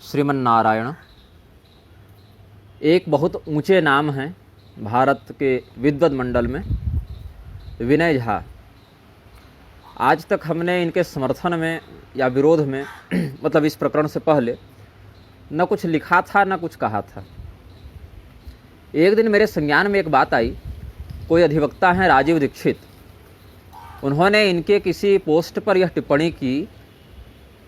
श्रीमन्नारायण एक बहुत ऊंचे नाम हैं भारत के विद्वत मंडल में, विनय झा। आज तक हमने इनके समर्थन में या विरोध में मतलब इस प्रकरण से पहले न कुछ लिखा था न कुछ कहा था। एक दिन मेरे संज्ञान में एक बात आई। कोई अधिवक्ता हैं राजीव दीक्षित, उन्होंने इनके किसी पोस्ट पर यह टिप्पणी की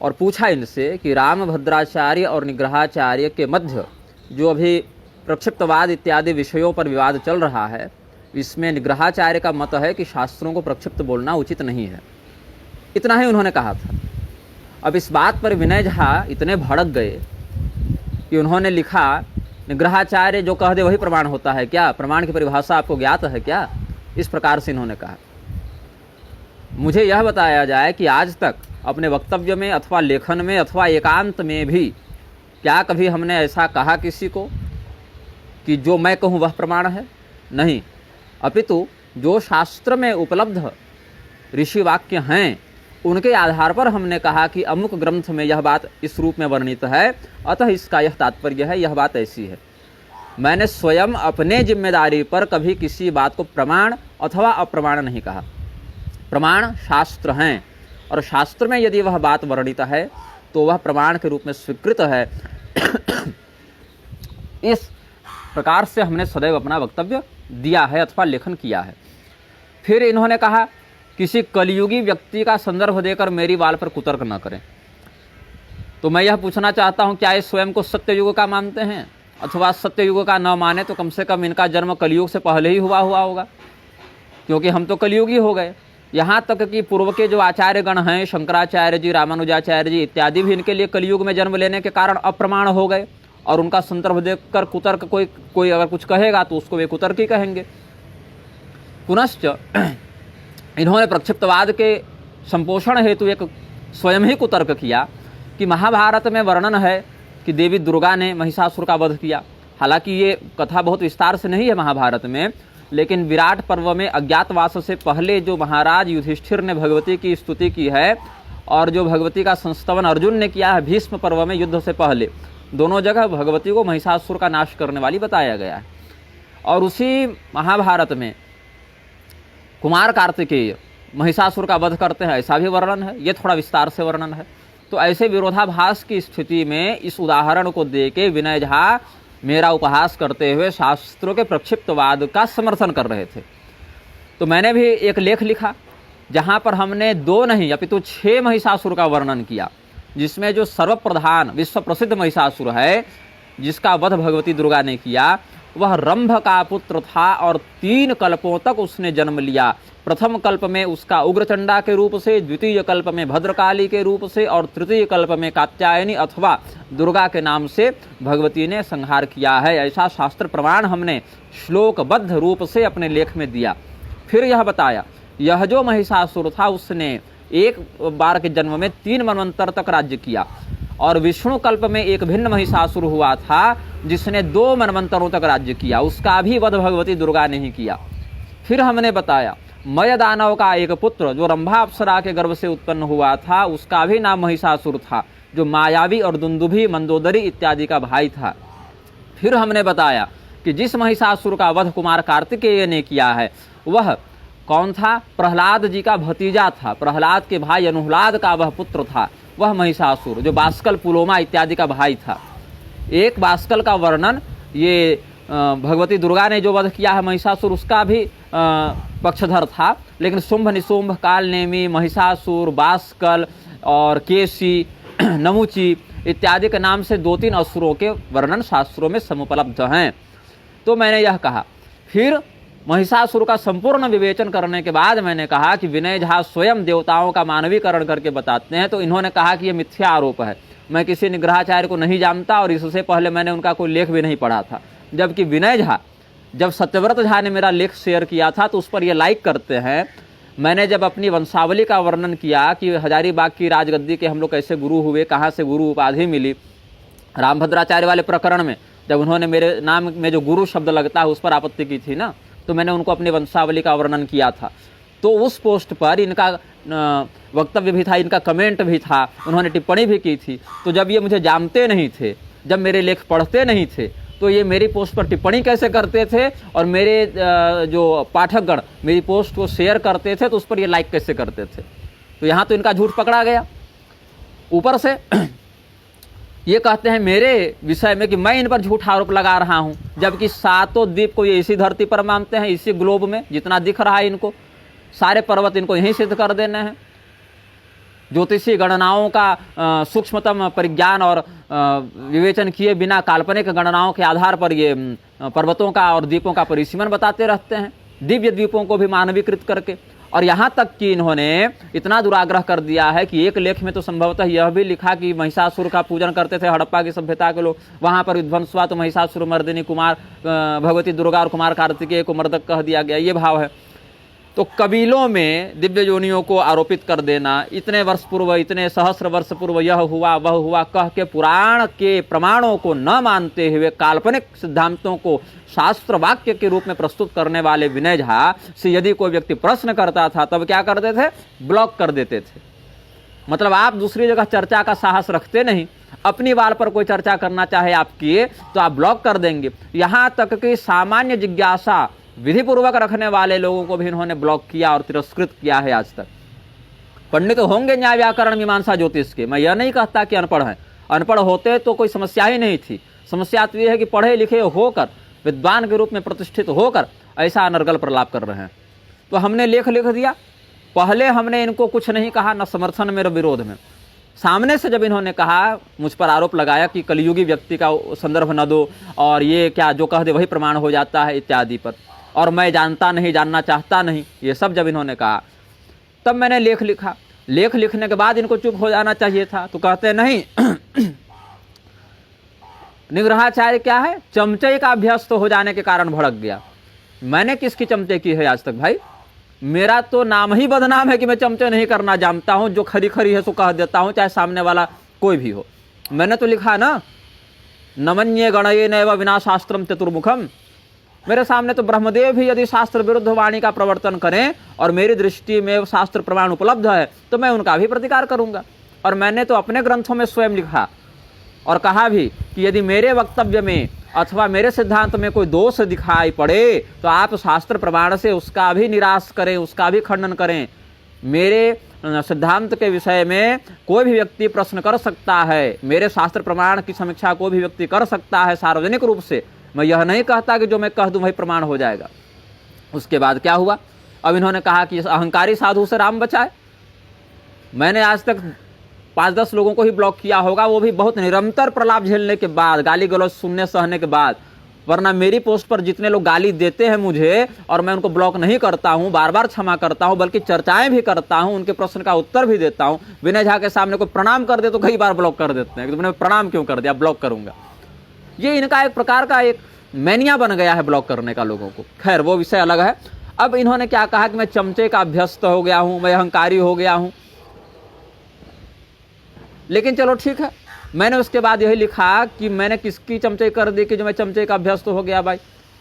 और पूछा इनसे कि रामभद्राचार्य और निग्रहाचार्य के मध्य जो अभी प्रक्षिप्तवाद इत्यादि विषयों पर विवाद चल रहा है, इसमें निग्रहाचार्य का मत है कि शास्त्रों को प्रक्षिप्त बोलना उचित नहीं है। इतना ही उन्होंने कहा था। अब इस बात पर विनय झा इतने भड़क गए कि उन्होंने लिखा, निग्रहाचार्य जो कह दे वही प्रमाण होता है क्या? प्रमाण की परिभाषा आपको ज्ञात है क्या? इस प्रकार से इन्होंने कहा। मुझे यह बताया जाए कि आज तक अपने वक्तव्य में अथवा लेखन में अथवा एकांत में भी क्या कभी हमने ऐसा कहा किसी को कि जो मैं कहूँ वह प्रमाण है? नहीं, अपितु जो शास्त्र में उपलब्ध ऋषि वाक्य हैं उनके आधार पर हमने कहा कि अमुक ग्रंथ में यह बात इस रूप में वर्णित है, अतः इसका यह तात्पर्य है, यह बात ऐसी है। मैंने स्वयं अपने जिम्मेदारी पर कभी किसी बात को प्रमाण अथवा अप्रमाण नहीं कहा। प्रमाण शास्त्र हैं और शास्त्र में यदि वह बात वर्णित है तो वह प्रमाण के रूप में स्वीकृत है। इस प्रकार से हमने सदैव अपना वक्तव्य दिया है अथवा लेखन किया है। फिर इन्होंने कहा, किसी कलियुगी व्यक्ति का संदर्भ देकर मेरी बाल पर कुतर्क न करें। तो मैं यह पूछना चाहता हूं, क्या ये स्वयं को सत्ययुग का मानते हैं? अथवा सत्ययुग का न माने तो कम से कम इनका जन्म कलियुग से पहले ही हुआ होगा, क्योंकि हम तो कलियुगी हो गए। यहाँ तक कि पूर्व के जो आचार्य गण हैं, शंकराचार्य जी, रामानुजाचार्य जी इत्यादि भी इनके लिए कलियुग में जन्म लेने के कारण अप्रमाण हो गए और उनका संदर्भ देखकर कुतर्क कोई अगर कुछ कहेगा तो उसको वे कुतर्क ही कहेंगे। पुनश्च इन्होंने प्रक्षिप्तवाद के संपोषण हेतु एक स्वयं ही कुतर्क किया कि महाभारत में वर्णन है कि देवी दुर्गा ने महिषासुर का वध किया। हालांकि ये कथा बहुत विस्तार से नहीं है महाभारत में, लेकिन विराट पर्व में अज्ञातवास से पहले जो महाराज युधिष्ठिर ने भगवती की स्तुति की है और जो भगवती का संस्तवन अर्जुन ने किया है भीष्म पर्व में युद्ध से पहले, दोनों जगह भगवती को महिषासुर का नाश करने वाली बताया गया है। और उसी महाभारत में कुमार कार्तिकेय महिषासुर का वध करते हैं, ऐसा भी वर्णन है। ये थोड़ा विस्तार से वर्णन है। तो ऐसे विरोधाभास की स्थिति में इस उदाहरण को देके विनय झा मेरा उपहास करते हुए शास्त्रों के प्रक्षिप्तवाद का समर्थन कर रहे थे। तो मैंने भी एक लेख लिखा जहाँ पर हमने 2 नहीं अपितु 6 महिषासुर का वर्णन किया, जिसमें जो सर्वप्रधान विश्व प्रसिद्ध महिषासुर है जिसका वध भगवती दुर्गा ने किया, वह रंभ का पुत्र था और 3 कल्पों तक उसने जन्म लिया। प्रथम कल्प में उसका उग्रचंडा के रूप से, द्वितीय कल्प में भद्रकाली के रूप से और तृतीय कल्प में कात्यायनी अथवा दुर्गा के नाम से भगवती ने संहार किया है। ऐसा शास्त्र प्रमाण हमने श्लोकबद्ध रूप से अपने लेख में दिया। फिर यह बताया, यह जो महिषासुर था उसने एक बार के जन्म में 3 मनवंतर तक राज्य किया और विष्णु कल्प में एक भिन्न महिषासुर हुआ था जिसने 2 मनवंतरों तक राज्य किया, उसका भी वध भगवती दुर्गा ने ही किया। फिर हमने बताया, मय दानव का एक पुत्र जो रंभा अप्सरा के गर्भ से उत्पन्न हुआ था, उसका भी नाम महिषासुर था, जो मायावी और दुंदुभी मंदोदरी इत्यादि का भाई था। फिर हमने बताया कि जिस महिषासुर का वध कुमार कार्तिकेय ने किया है वह कौन था? प्रहलाद जी का भतीजा था। प्रहलाद के भाई अनुहलाद का वह पुत्र था, वह महिषासुर जो बास्कल पुलोमा इत्यादि का भाई था। एक बास्कल का वर्णन ये भगवती दुर्गा ने जो वध किया है महिषासुर उसका भी पक्षधर था, लेकिन शुंभ निशुंभ कालनेमी महिषासुर बास्कल और केसी नमुची इत्यादि के नाम से 2-3 असुरों के वर्णन शास्त्रों में समुपलब्ध हैं। तो मैंने यह कहा। फिर महिषासुर का संपूर्ण विवेचन करने के बाद मैंने कहा कि विनय झा स्वयं देवताओं का मानवीकरण करके बताते हैं। तो इन्होंने कहा कि यह मिथ्या आरोप है। मैं किसी निग्रहाचार्य को नहीं जानता और इससे पहले मैंने उनका कोई लेख भी नहीं पढ़ा था। जबकि विनय झा, जब सत्यव्रत झा ने मेरा लेख शेयर किया था तो उस पर यह लाइक करते हैं। मैंने जब अपनी वंशावली का वर्णन किया कि हजारीबाग की राजगद्दी के हम लोग कैसे गुरु हुए, कहाँ से गुरु उपाधि मिली, रामभद्राचार्य वाले प्रकरण में जब उन्होंने मेरे नाम में जो गुरु शब्द लगता है उस पर आपत्ति की थी ना, तो मैंने उनको अपनी वंशावली का वर्णन किया था। तो उस पोस्ट पर इनका वक्तव्य भी था, इनका कमेंट भी था, उन्होंने टिप्पणी भी की थी। तो जब ये मुझे जानते नहीं थे, जब मेरे लेख पढ़ते नहीं थे, तो ये मेरी पोस्ट पर टिप्पणी कैसे करते थे, और मेरे जो पाठकगण मेरी पोस्ट को शेयर करते थे तो उस पर ये लाइक कैसे करते थे। तो यहाँ तो इनका झूठ पकड़ा गया। ऊपर से ये कहते हैं मेरे विषय में कि मैं इन पर झूठ आरोप लगा रहा हूँ, जबकि सातों द्वीप को ये इसी धरती पर मानते हैं, इसी ग्लोब में जितना दिख रहा है इनको, सारे पर्वत इनको यहीं सिद्ध कर देने हैं। ज्योतिषी गणनाओं का सूक्ष्मतम परिज्ञान और विवेचन किए बिना काल्पनिक गणनाओं के आधार पर ये पर्वतों का और द्वीपों का परिसीमन बताते रहते हैं, दिव्य द्वीपों को भी मानवीकृत करके। और यहाँ तक कि इन्होंने इतना दुराग्रह कर दिया है कि एक लेख में तो संभवतः यह भी लिखा कि महिषासुर का पूजन करते थे हड़प्पा की सभ्यता के लोग, वहाँ पर विध्वंस हुआ तो महिषासुर मर्दिनी कुमार भगवती दुर्गा और कुमार कार्तिकेय को मर्दक कह दिया गया, ये भाव है। तो कबीलों में दिव्य योनियों को आरोपित कर देना, इतने वर्ष पूर्व, इतने सहस्र वर्ष पूर्व यह हुआ वह हुआ कह के पुराण के प्रमाणों को न मानते हुए काल्पनिक सिद्धांतों को शास्त्र वाक्य के रूप में प्रस्तुत करने वाले विनय झा से यदि कोई व्यक्ति प्रश्न करता था तब क्या करते थे, ब्लॉक कर देते थे। मतलब आप दूसरी जगह चर्चा का साहस रखते नहीं, अपनी बात पर कोई चर्चा करना चाहे आप किए तो आप ब्लॉक कर देंगे। यहाँ तक कि सामान्य जिज्ञासा विधि पूर्वक रखने वाले लोगों को भी इन्होंने ब्लॉक किया और तिरस्कृत किया है आज तक। पंडित तो होंगे न्याय व्याकरण मीमांसा ज्योतिष के, मैं यह नहीं कहता कि अनपढ़ हैं, अनपढ़ होते तो कोई समस्या ही नहीं थी। समस्या तो यह है कि पढ़े लिखे होकर, विद्वान के रूप में प्रतिष्ठित होकर ऐसा अनर्गल प्रलाप कर रहे हैं। तो हमने लेख लिख दिया, पहले हमने इनको कुछ नहीं कहा, न समर्थन में न विरोध में। सामने से जब इन्होंने कहा, मुझ पर आरोप लगाया कि कलियुगी व्यक्ति का संदर्भ न दो और ये क्या जो कह दे वही प्रमाण हो जाता है इत्यादि पर, और मैं जानता नहीं, जानना चाहता नहीं, ये सब जब इन्होंने कहा तब मैंने लेख लिखा। लेख लिखने के बाद इनको चुप हो जाना चाहिए था, तो कहते नहीं निग्रहाचार्य क्या है, चमचे का अभ्यस्त हो जाने के कारण भड़क गया। मैंने किसकी चमचे की है आज तक भाई? मेरा तो नाम ही बदनाम है कि मैं चमचे नहीं करना जानता हूं, जो खरी खरी है सो कह देता हूं, चाहे सामने वाला कोई भी हो। मैंने तो लिखा ना, नमन्ये गणये नैव विनाशास्त्रम चतुर्मुखम। मेरे सामने तो ब्रह्मदेव भी यदि शास्त्र विरुद्ध वाणी का प्रवर्तन करें और मेरी दृष्टि में शास्त्र प्रमाण उपलब्ध है तो मैं उनका भी प्रतिकार करूंगा। और मैंने तो अपने ग्रंथों में स्वयं लिखा और कहा भी कि यदि मेरे वक्तव्य में अथवा मेरे सिद्धांत में कोई दोष दिखाई पड़े तो आप शास्त्र प्रमाण से उसका भी निराश करें, उसका भी खंडन करें। मेरे सिद्धांत के विषय में कोई भी व्यक्ति प्रश्न कर सकता है, मेरे शास्त्र प्रमाण की समीक्षा कोई भी व्यक्ति कर सकता है सार्वजनिक रूप से। मैं यह नहीं कहता कि जो मैं कह दूं वही प्रमाण हो जाएगा। उसके बाद क्या हुआ, अब इन्होंने कहा कि अहंकारी साधु से राम बचाए। मैंने आज तक 5-10 लोगों को ही ब्लॉक किया होगा, वो भी बहुत निरंतर प्रलाप झेलने के बाद, गाली गलौज सुनने सहने के बाद। वरना मेरी पोस्ट पर जितने लोग गाली देते हैं मुझे और मैं उनको ब्लॉक नहीं करता हूं, बार बार क्षमा करता हूं, बल्कि चर्चाएं भी करता हूं, उनके प्रश्न का उत्तर भी देता हूं। विनय झा के सामने कोई प्रणाम कर दे तो कई बार ब्लॉक कर देते हैं कि तुमने प्रणाम क्यों कर दिया, ब्लॉक करूंगा। ये इनका एक प्रकार का एक मैनिया बन गया है ब्लॉक करने का लोगों को। खैर वो विषय अलग है। अब इन्होंने क्या कहा कि मैं चमचे का अभ्यस्त हो गया हूं, मैं अहंकारी हो गया हूं। लेकिन चलो ठीक है, मैंने उसके बाद यही लिखा कि मैंने किसकी चमचे कर दी कि जो मैं चमचे का अभ्यस्त हो गया भाई।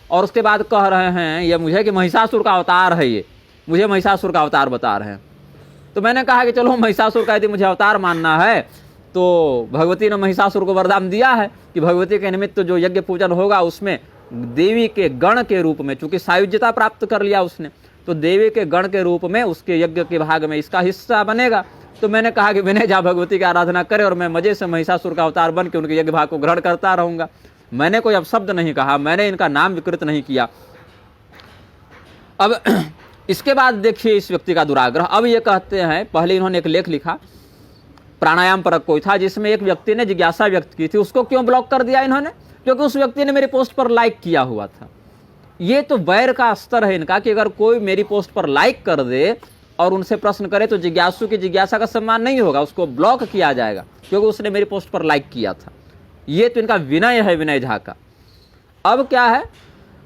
और उसके बाद कह रहे हैं ये मुझे कि महिषासुर का अवतार है, ये मुझे महिषासुर का अवतार बता रहे हैं। तो मैंने कहा कि चलो महिषासुर का यदि मुझे अवतार मानना है तो भगवती ने महिषासुर को वरदान दिया है कि भगवती के निमित्त जो यज्ञ पूजन होगा उसमें देवी के गण के रूप में, चूंकि सायुज्यता प्राप्त कर लिया उसने, तो देवी के गण के रूप में उसके यज्ञ के भाग में इसका हिस्सा बनेगा। तो मैंने कहा कि विनय झा भगवती की आराधना करे और मैं मजे से महिषासुर का अवतार बन के उनके यज्ञ भाग को ग्रहण करता रहूंगा। मैंने कोई अपशब्द नहीं कहा, मैंने इनका नाम विकृत नहीं किया। अब इसके बाद देखिए इस व्यक्ति का दुराग्रह। अब ये कहते हैं, पहले इन्होंने एक लेख लिखा प्राणायाम परक कोई था जिसमें एक व्यक्ति ने जिज्ञासा व्यक्त की थी, उसको क्यों ब्लॉक कर दिया इन्होंने? क्योंकि उस व्यक्ति ने मेरी पोस्ट पर लाइक किया हुआ था। ये तो वैर का स्तर है इनका कि अगर कोई मेरी पोस्ट पर लाइक कर दे और उनसे प्रश्न करे तो जिज्ञासु की जिज्ञासा का सम्मान नहीं होगा, उसको ब्लॉक किया जाएगा क्योंकि उसने मेरी पोस्ट पर लाइक किया था। ये तो इनका विनय है विनय झा का। अब क्या है,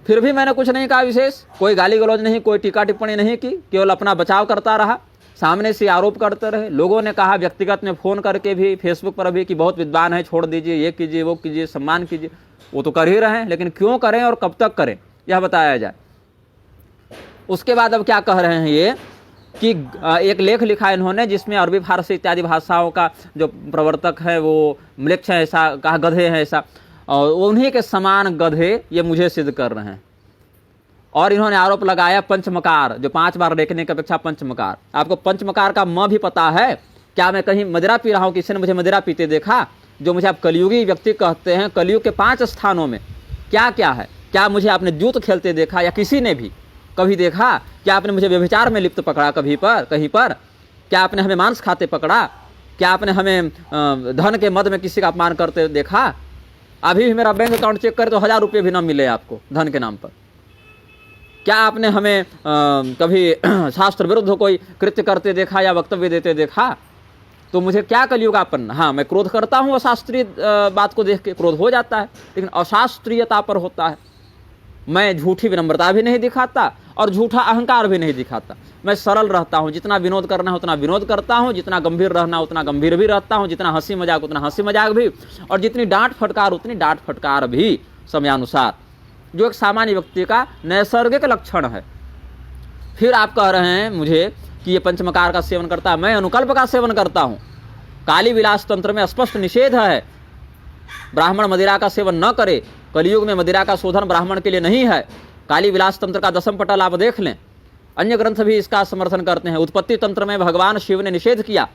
फिर भी मैंने कुछ नहीं कहा विशेष, कोई गाली गलौज नहीं, कोई टीका टिप्पणी नहीं की, केवल अपना बचाव करता रहा, सामने से आरोप करते रहे। लोगों ने कहा व्यक्तिगत में फ़ोन करके भी, फेसबुक पर भी कि बहुत विद्वान है, छोड़ दीजिए, ये कीजिए, वो कीजिए, सम्मान कीजिए। वो तो कर ही रहे हैं, लेकिन क्यों करें और कब तक करें यह बताया जाए। उसके बाद अब क्या कह रहे हैं ये कि एक लेख लिखा इन्होंने जिसमें अरबी फारसी इत्यादि भाषाओं का जो प्रवर्तक है वो म्लेच्छ है ऐसा कहा, गधे हैं ऐसा, और उन्हीं के समान गधे ये मुझे सिद्ध कर रहे हैं। और इन्होंने आरोप लगाया पंचमकार, जो 5 बार देखने की अपेक्षा पंचमकार। आपको पंचमकार का म भी पता है? क्या मैं कहीं मदिरा पी रहा हूँ, किसी ने मुझे मदिरा पीते देखा? जो मुझे आप कलयुगी व्यक्ति कहते हैं, कलयुग के 5 स्थानों में क्या क्या है? क्या मुझे आपने जूत खेलते देखा, या किसी ने भी कभी देखा? क्या आपने मुझे व्यभिचार में लिप्त पकड़ा कहीं पर? क्या आपने हमें मांस खाते पकड़ा? क्या आपने हमें धन के मद में किसी का अपमान करते देखा? अभी भी मेरा बैंक अकाउंट चेक करे तो 1000 रुपये भी ना मिले आपको धन के नाम पर। क्या आपने हमें कभी शास्त्र विरुद्ध कोई कृत्य करते देखा या वक्तव्य देते देखा? तो मुझे क्या कलयुगापन? हाँ, मैं क्रोध करता हूँ अशास्त्रीय बात को देख के, क्रोध हो जाता है, लेकिन अशास्त्रीयता पर होता है। मैं झूठी विनम्रता भी नहीं दिखाता और झूठा अहंकार भी नहीं दिखाता। मैं सरल रहता हूँ, जितना विनोद करना है उतना विनोद करता हूँ, जितना गंभीर रहना उतना गंभीर भी रहता हूँ, जितना हंसी मजाक उतना हंसी मजाक भी, और जितनी डांट फटकार उतनी डांट फटकार भी समयानुसार, जो एक सामान्य व्यक्ति का नैसर्गिक लक्षण है। फिर आप कह रहे हैं मुझे कि ये पंचमकार का सेवन करता है, मैं अनुकल्प का सेवन करता हूँ। काली विलास तंत्र में स्पष्ट निषेध है, ब्राह्मण मदिरा का सेवन न करे। कलयुग में मदिरा का शोधन ब्राह्मण के लिए नहीं है। काली विलास तंत्र का 10वां पटल आप देख लें, अन्य ग्रंथ भी इसका समर्थन करते हैं। उत्पत्ति तंत्र में भगवान शिव ने निषेध किया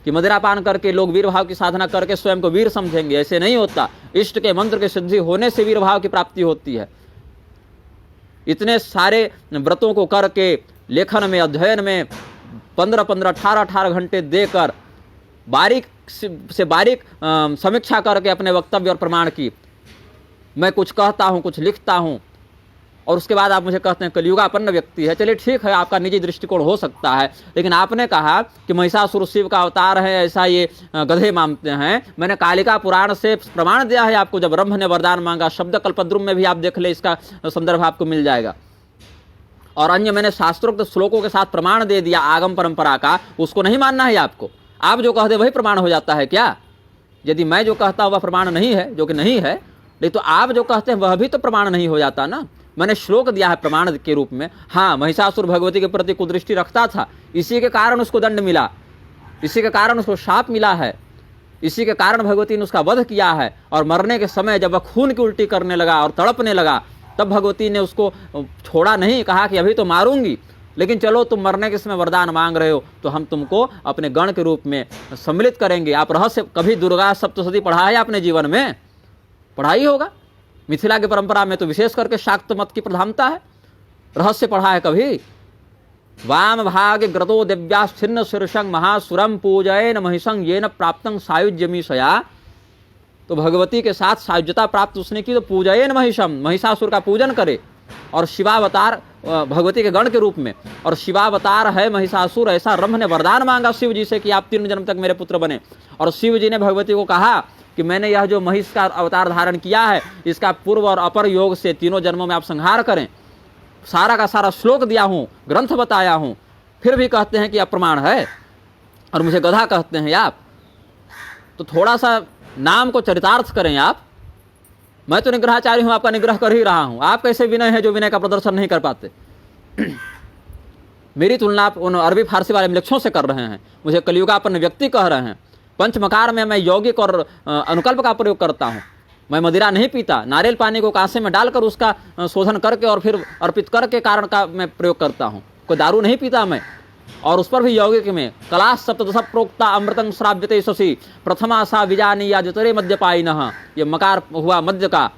कि मदिरा पान करके लोग वीर भाव की साधना करके स्वयं को वीर समझेंगे, ऐसे नहीं होता। इष्ट के मंत्र की सिद्धि होने से वीर भाव की प्राप्ति होती है। इतने सारे व्रतों को करके लेखन में, अध्ययन में 15-15, 18-18 घंटे देकर बारीक से बारीक समीक्षा करके अपने वक्तव्य और प्रमाण की मैं कुछ कहता हूँ, कुछ लिखता हूँ, और उसके बाद आप मुझे कहते हैं कलयुगापन्न व्यक्ति है। चलिए ठीक है, आपका निजी दृष्टिकोण हो सकता है, लेकिन आपने कहा कि महिषासुर शिव का अवतार है, ऐसा ये गधे मानते हैं। मैंने कालिका पुराण से प्रमाण दिया है आपको, जब ब्रह्म ने वरदान मांगा, शब्द कल्पद्रुम में भी आप देख ले, इसका संदर्भ आपको मिल जाएगा। और अन्य मैंने शास्त्रोक्त श्लोकों के साथ प्रमाण दे दिया आगम परंपरा का, उसको नहीं मानना है आपको। आप जो कहते वही प्रमाण हो जाता है क्या? यदि मैं जो कहता वह प्रमाण नहीं है, जो कि नहीं है, नहीं तो आप जो कहते हैं वह भी तो प्रमाण नहीं हो जाता ना। मैंने श्लोक दिया है प्रमाण के रूप में। हाँ, महिषासुर भगवती के प्रति कुदृष्टि रखता था, इसी के कारण उसको दंड मिला, इसी के कारण उसको शाप मिला है, इसी के कारण भगवती ने उसका वध किया है। और मरने के समय जब वह खून की उल्टी करने लगा और तड़पने लगा, तब भगवती ने उसको छोड़ा नहीं, कहा कि अभी तो मारूंगी, लेकिन चलो तुम मरने के समय वरदान मांग रहे हो तो हम तुमको अपने गण के रूप में सम्मिलित करेंगे। आप रहस्य कभी दुर्गा सप्तशती पढ़ा है आपने जीवन में? पढ़ा ही होगा। मिथिला की परंपरा में तो विशेष करके शाक्त मत की प्रधानता है। रहस्य पढ़ा है कभी? वाम भाग ग्रतो दिव्या छिन्न शीर्षंग महासुरम पूजयन महिषं येन प्राप्तं सायुज्यमीशया। तो भगवती के साथ सायुज्यता प्राप्त उसने की तो पूजयन महिषम, महिषासुर का पूजन करे। और शिवावतार भगवती के गण के रूप में, और शिवावतार है महिषासुर, ऐसा ब्रह्म ने वरदान मांगा शिव जी से कि आप 3 जन्म तक मेरे पुत्र बने। और शिव जी ने भगवती को कहा कि मैंने यह जो महिष का अवतार धारण किया है, इसका पूर्व और अपर योग से 3 जन्मों में आप संहार करें। सारा का सारा श्लोक दिया हूँ, ग्रंथ बताया हूँ, फिर भी कहते हैं कि अप्रमाण है और मुझे गधा कहते हैं आप। तो थोड़ा सा नाम को चरितार्थ करें आप। मैं तो निग्रहाचार्य हूं, आपका निग्रह कर ही रहा हूं। आप कैसे विनय हैं जो विनय का प्रदर्शन नहीं कर पाते? मेरी तुलना आप उन अरबी फारसी वाले मिलक्षों से कर रहे हैं, मुझे कलयुगापन्न व्यक्ति कह रहे हैं। पंचमकार में मैं यौगिक और अनुकल्प का प्रयोग करता हूं। मैं मदिरा नहीं पीता, नारियल पानी को कांसे में डालकर उसका शोधन करके और फिर अर्पित करके कारण का मैं प्रयोग करता हूं। कोई दारू नहीं पीता मैं, और उस पर भी यौगिक में कला सप्तदश प्रोक्ता अमृतं श्राव्यते शशि प्रथमा सा विजानी या जतरे मद्यपायिनः, ये मकार हुआ मद्य का।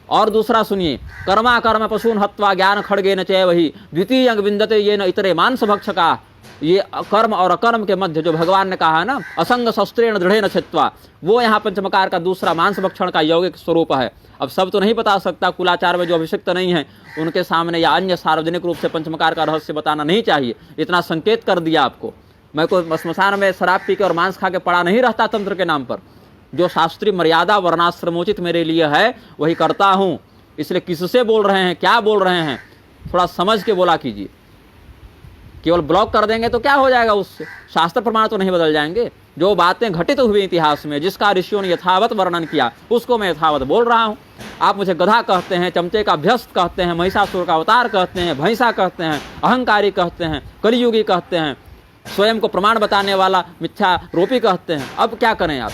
और दूसरा सुनिए, कर्मा कर्म पशून हत्वा ज्ञान खड्गेन चैवहि द्वितीय विन्दते येन इतरे मांस भक्षका। ये कर्म और अकर्म के मध्य जो भगवान ने कहा है ना, असंग शस्त्रेण दृढ़ेन छित्त्वा, वो यहाँ पंचमकार का दूसरा मांस भक्षण का यौगिक स्वरूप है। अब सब तो नहीं बता सकता, कुलाचार में जो अभिषिक्त नहीं है उनके सामने या अन्य सार्वजनिक रूप से पंचमकार का रहस्य बताना नहीं चाहिए। इतना संकेत कर दिया आपको। मैं कोई श्मशान में शराब पी के और मांस खा के पड़ा नहीं रहता तंत्र के नाम पर। जो शास्त्रीय मर्यादा वर्णाश्रमोचित मेरे लिए है वही करता हूँ। इसलिए किससे बोल रहे हैं, क्या बोल रहे हैं, थोड़ा समझ के बोला कीजिए। केवल ब्लॉक कर देंगे तो क्या हो जाएगा उससे? शास्त्र प्रमाण तो नहीं बदल जाएंगे। जो बातें घटित हुई इतिहास में, जिसका ऋषियों ने यथावत वर्णन किया, उसको मैं यथावत बोल रहा हूँ। आप मुझे गधा कहते हैं, चमचे का अभ्यस्त कहते हैं, महिषासुर का अवतार कहते हैं, भैंसा कहते हैं, अहंकारी कहते हैं, कलियुगी कहते हैं, स्वयं को प्रमाण बताने वाला मिथ्या रोपी कहते हैं। अब क्या करें आप?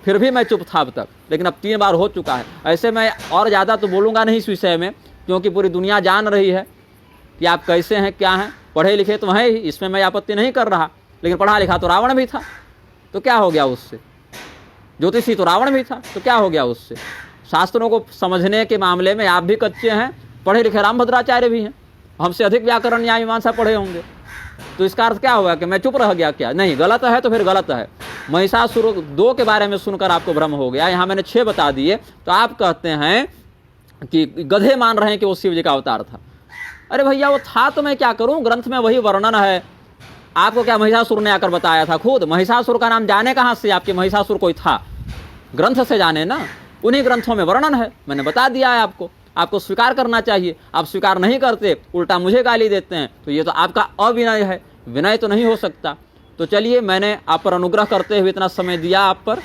फिर भी मैं चुप था अब तक, लेकिन अब 3 बार हो चुका है। ऐसे मैं और ज़्यादा तो बोलूँगा नहीं इस विषय में, क्योंकि पूरी दुनिया जान रही है कि आप कैसे हैं, क्या हैं। पढ़े लिखे तो हैं ही, इसमें मैं आपत्ति नहीं कर रहा, लेकिन पढ़ा लिखा तो रावण भी था, तो क्या हो गया उससे? ज्योतिषी तो रावण भी था, तो क्या हो गया उससे? शास्त्रों को समझने के मामले में आप भी कच्चे हैं, पढ़े लिखे रामभद्राचार्य भी हैं, हमसे अधिक व्याकरण न्याय मीमांसा पढ़े होंगे। तो इसका अर्थ क्या हुआ कि मैं चुप रह गया? क्या नहीं, गलत है तो फिर गलत है। महिषासुर 2 के बारे में सुनकर आपको भ्रम हो गया, यहाँ मैंने 6 बता दिए, तो आप कहते हैं कि गधे मान रहे हैं कि वो शिव जी का अवतार था। अरे भैया वो था तो मैं क्या करूं, ग्रंथ में वही वर्णन है। आपको क्या महिषासुर ने आकर बताया था? खुद महिषासुर का नाम जाने कहाँ से आपके? महिषासुर कोई था? ग्रंथ से जाने ना, उन्हीं ग्रंथों में वर्णन है, मैंने बता दिया है आपको। आपको स्वीकार करना चाहिए, आप स्वीकार नहीं करते, उल्टा मुझे गाली देते हैं, तो ये तो आपका अविनय है, विनय तो नहीं हो सकता। तो चलिए, मैंने आप पर अनुग्रह करते हुए इतना समय दिया आप पर,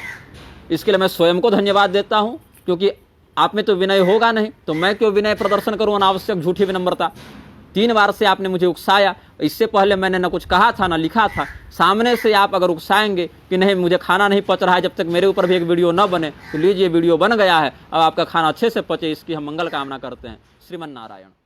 इसके लिए मैं स्वयं को धन्यवाद देता हूँ, क्योंकि आप में तो विनय होगा नहीं, तो मैं क्यों विनय प्रदर्शन करूँ अनावश्यक झूठी विनम्रता? 3 बार से आपने मुझे उकसाया, इससे पहले मैंने न कुछ कहा था न लिखा था। सामने से आप अगर उकसाएंगे कि नहीं मुझे खाना नहीं पच रहा है जब तक मेरे ऊपर भी एक वीडियो न बने, तो लीजिए वीडियो बन गया है, अब आपका खाना अच्छे से पचे, इसकी हम मंगल कामना करते हैं। श्रीमन नारायण।